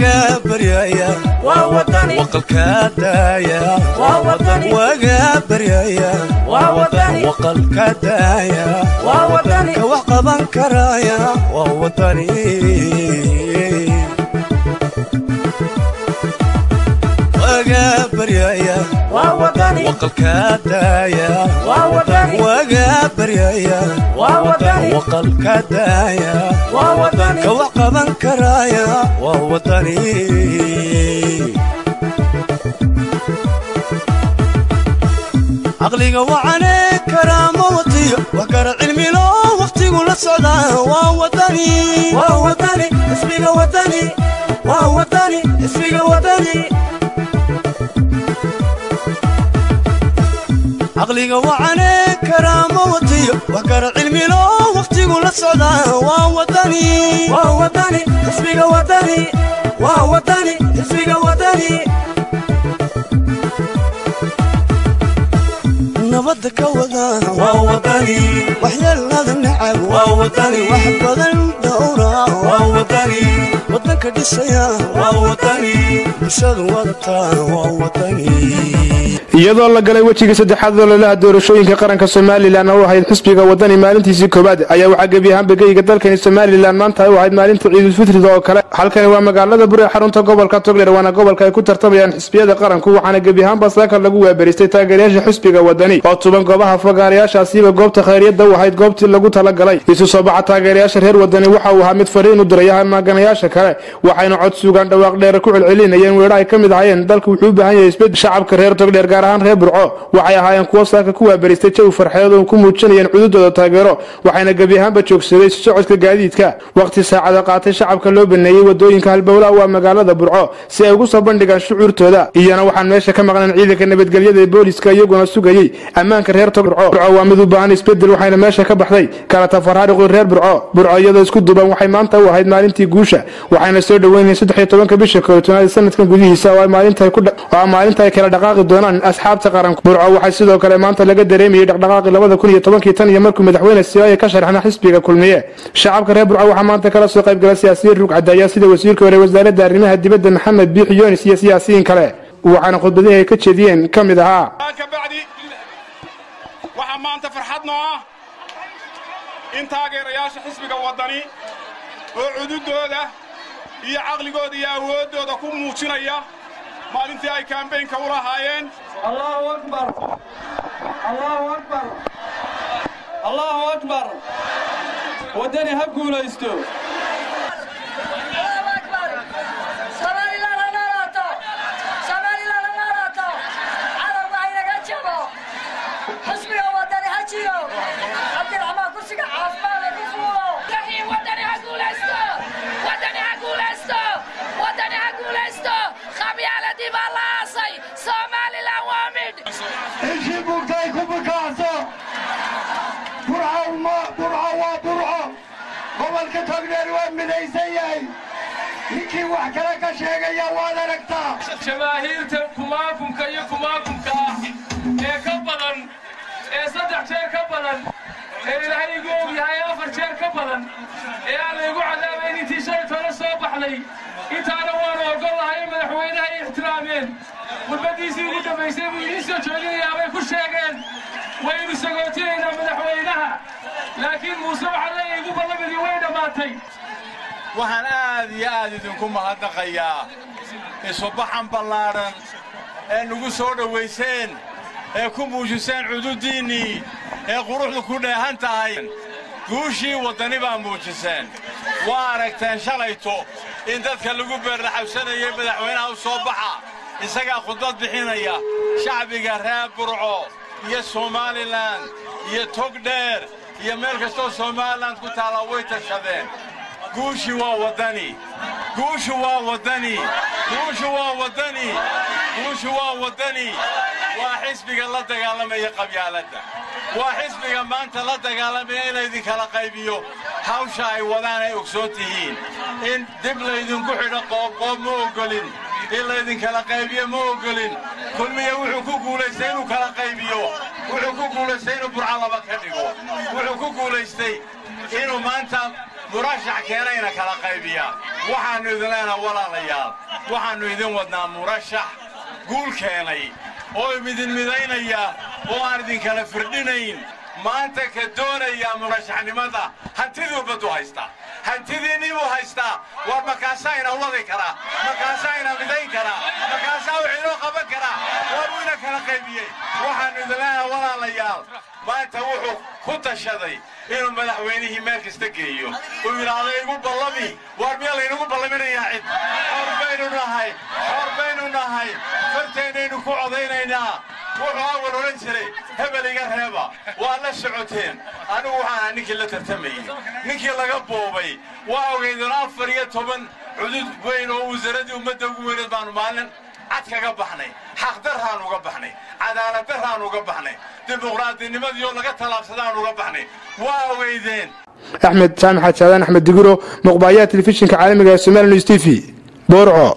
وقابريا ووطني وقلكادايا ووطني وقابريا ووطني وقلكادايا ووطني كوقبا كرايا ووطني وقابريا ووطني وقلكادايا ووطني وقابريا ووطني وقلكادايا ووطني كوقبا كرايا ووطني عقلي وعليك كرامتي وكر علمي لو وقتي ولا صدى ووطني ووطني اسمي وطني ووطني اسمي وطني عقلي وعليك كرامتي وكر علمي لو وقتي ولا صدى ووطني ووطني اسمي وطني ووطني اسمي وطني نبضك وضع ووطني وحيال هذا النعم ووطني وحب الدورة ووطني وطنك دسيا ووطني بشاد وطن ووطني iyadoo la galay wajiga saddexaad oo la doorashooyinka qaranka Soomaaliland oo ahayd xisbiga wadani maalintiisii koobaad ayaa waxa gabi ahaan bagayga dalka Soomaaliland maanta ay ahayd maalinta Ciid Fitrida oo kale halkan waa magaalada Bure xarunta gobolka Togdheer waana gobolka ay ku tartamayaan xisbiyada qaranku waxaana gabi ahaan basaaka lagu waabaristay taageerayaasha xisbiga wadani oo tuban goobaha fagaarayaashaasiiba goobta khayriyada oo ahayd goobtii lagu talagalay isu soo baxa taageerayaasha reer wadani waxa uu ahaa mid fariin u diraya maaganayaasha kale waxayna cod suugan dhawaaq dheer ku celcelinayeen weerar ay kamid ahaayeen dalku wuxuu u baahan yahay isbedel shacabka reer Togdheer gaar ahaan reer Burco waxay ahaayeen kuwa saaka ku waabaristay jawi farxadeed oo ku muujinayeen cududooda taageero waxayna gabi ahaanba joogsaday socodka gaadiidka waqti saacada qaatay shacabka loo baneeyay wadooyinka halbowla waa magaalada Burco si ay ugu soo bandhigaan shucuurtooda iyana waxaan meesha ka maqnaan ciidanka nabadgelyada ee booliska iyaguna sugayay ammaanka reer Togdheer Burco waa mid u baahan isbedel waxayna meesha ka baxday kala tafaraaruq reer Burco iyadoo isku duuban waxay maanta u ahayd maalintii guusha waxayna soo dhaweynayeen 13 bisha koowaad sanadkan gudihiisa waa maalinta ay kala dhaqaaqi doonaan asxaabta qaranka Burco waxay sidoo kale maanta laga dareemiyay dhaqdhaqaaqi 2010 tan iyo markii madaxweyne Siyaaya ka sharaxna xisbiga kulmiye shacabka reer Burco waxa maanta kala soo qayb galay siyaasiyiin rug cadaya sida wasiirka hore wasaaradda arrimaha dibadda Maxamed Biixi Yoonis iyo siyaasiyiin kale waxaana khudbadaha ka jeediyeen kamid ahaa waxa maanta farxadno ah in taageerayaasha xisbiga wadani oo cududooda iyo aqligooda iyo awoodooda ku muujinaya maalintii ay campaign-ka u lahaayeen Allahu akbar Allahu akbar Allahu akbar wadani ha guulaysto gobolka Togdheer waa midaysan yahay ninkii wax kala ka sheegaya waad aragtaa jamaahiirta kumaakumka iyo kumaakumka ee ka badan ee 3 jeer ka badan ee ilaahay igu ogyahay 4 jeer ka badan ee aan igu cadaabay intii shay tolo soo baxnay intaana waan ogolahay madaxweynaha ay ixtiraameen wadadiisii ugu dambeysay buu idin soo jooginayaa way ku sheegeen waynu sagootinayna madaxweynaha laakiin muuse waxa ay igu ballamidii way dhamaatay waxaan aad idinku mahadnaqayaa isubaxan ballaaran ee nagu soo dhaweyseen ee ku muujiseen cududiinii ee quruxdu ku dheehan tahay guushii wadani baa muujiseen waa aragteen shalayto in dadka lagu beerlaxabsanayay madaxweynaha u soo baxa isagaa khudbad bixinaya shacbiga reer Burco iyo Soomaaliland iyo Togdheer iyo meel kastoo Soomaaliland ku taala way tashadeen guushi waa wadani guushi waa wadani guushi waa wadani guushi waa wadani waa xisbiga la dagaalamaya qabyaaladda waa xisbiga maanta la dagaalamaya in idin kala qaybiyo hawsha ay wadaan ay ogsoon tihiin in dib la idinku xidho qoob ma ogolin in la idin kala qaybiyo ma ogolin kulmiye wuxuu ku guulaystay inuu kala qaybiyo wuxuu ku guulaystay inuu Burco laba ka dhigo wuxuu ku guulaystay inuu maanta murashax keenayna kala qaybiya waxaanu idin leenahay walaalayaal waxaanu idin wadnaa murashax guul keenay oo idin midaynaya oo aan idin kala firdhinayn maanta ka doonaya murashaxnimada hantidii ubadu haysta hantidiinii buu haystaa war markaasaa ina wadi karaa markaasaa ina midayn karaa markaasaa wuxuu inoo qaban karaa war wuu ina kala qaybiyey waxaanu idin leenahay walaalayaal maanta wuxuu ku tashaday inuu madaxweynihii meel kasta geeyo uu yidhaahdo igu ballami war miya laynagu ballaminayaa cid xor baynu nahay farteennaynu ku codaynaynaa wuxuu awal odhan jiray hebel iga reeba waa la socoteen anigu waxaan ninkii la tartamayey ninkii laga boobay waa ogeydeen 14 cudud weyn oo wasaaradii ummadda ugu weyneed baanu maalin cad kaga baxnay xaqdarraan uga baxnay cadaaladdarraan uga baxnay dimuqraadinimadii laga talaabsadaan uga baxnay waa ogeydeen axmed jaamac xaadaan axmed digiro muqbaaya telefishinka caalamiga ee Soomaali News TV Boorco